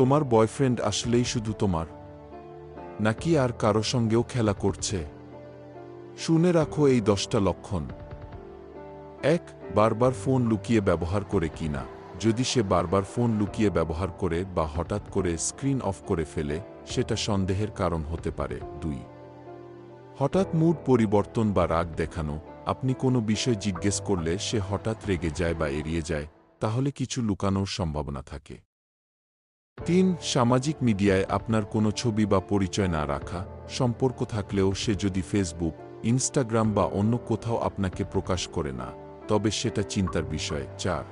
তোমার বয়ফ্রেন্ড আসলেই শুধু তোমার, নাকি আর কারো সঙ্গেও খেলা করছে? শুনে রাখো এই 10টা লক্ষণ। 1. বারবার ফোন লুকিয়ে ব্যবহার করে কিনা। যদি সে বারবার ফোন লুকিয়ে ব্যবহার করে বা হঠাৎ করে স্ক্রিন অফ করে ফেলে, সেটা সন্দেহের কারণ হতে পারে। 2. হঠাৎ মুড পরিবর্তন বা রাগ দেখানো। আপনি কোনো বিষয় জিজ্ঞেস করলে সে হঠাৎ রেগে যায় বা এড়িয়ে যায়, তাহলে কিছু লুকানোর সম্ভাবনা থাকে। 3. সামাজিক মিডিয়ায় আপনার কোনো ছবি বা পরিচয় না রাখা। সম্পর্ক থাকলেও সে যদি ফেসবুক, ইনস্টাগ্রাম বা অন্য কোথাও আপনাকে প্রকাশ করে না, তবে সেটা চিন্তার বিষয়। 4.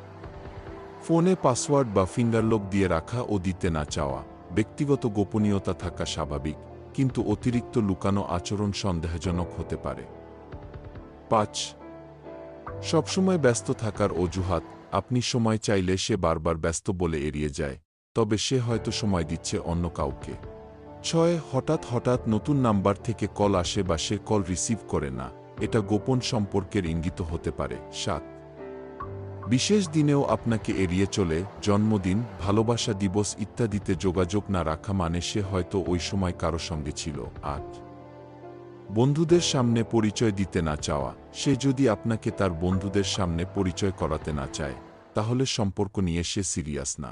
ফোনে পাসওয়ার্ড বা ফিঙ্গারলক দিয়ে রাখা ও দিতে না চাওয়া। ব্যক্তিগত গোপনীয়তা থাকা স্বাভাবিক, কিন্তু অতিরিক্ত লুকানো আচরণ সন্দেহজনক হতে পারে। 5. সবসময় ব্যস্ত থাকার অজুহাত। আপনি সময় চাইলে সে বারবার ব্যস্ত বলে এড়িয়ে যায়, তবে সে হয়তো সময় দিচ্ছে অন্য কাউকে। 6. হঠাৎ হঠাৎ নতুন নাম্বার থেকে কল আসে বা সে কল রিসিভ করে না, এটা গোপন সম্পর্কের ইঙ্গিত হতে পারে। 7. বিশেষ দিনেও আপনাকে এড়িয়ে চলে, জন্মদিন, ভালোবাসা দিবস ইত্যাদিতে যোগাযোগ না রাখা মানে সে হয়তো ওই সময় কারো সঙ্গে ছিল। 8. বন্ধুদের সামনে পরিচয় দিতে না চাওয়া। সে যদি আপনাকে তার বন্ধুদের সামনে পরিচয় করাতে না চায়, তাহলে সম্পর্ক নিয়ে সে সিরিয়াস না।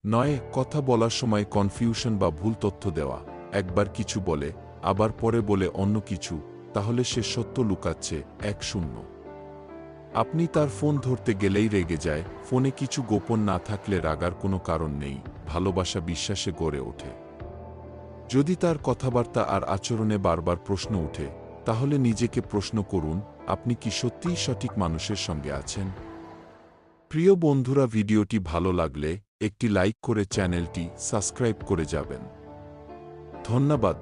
9. কথা বলার সময় কনফিউশন বা ভুল তথ্য দেওয়া। একবার কিছু বলে, আবার পরে বলে অন্য কিছু, তাহলে সে সত্য লুকাচ্ছে। 1. আপনি তার ফোন ধরতে গেলেই রেগে যায়। ফোনে কিছু গোপন না থাকলে রাগার কোনো কারণ নেই, ভালোবাসা বিশ্বাসে গড়ে ওঠে। যদি তার কথাবার্তা আর আচরণে বারবার প্রশ্ন ওঠে, তাহলে নিজেকে প্রশ্ন করুন, আপনি কি সত্যিই সঠিক মানুষের সঙ্গে আছেন? প্রিয় বন্ধুরা, ভিডিওটি ভালো লাগলে একটি লাইক করে চ্যানেলটি সাবস্ক্রাইব করে যাবেন। ধন্যবাদ।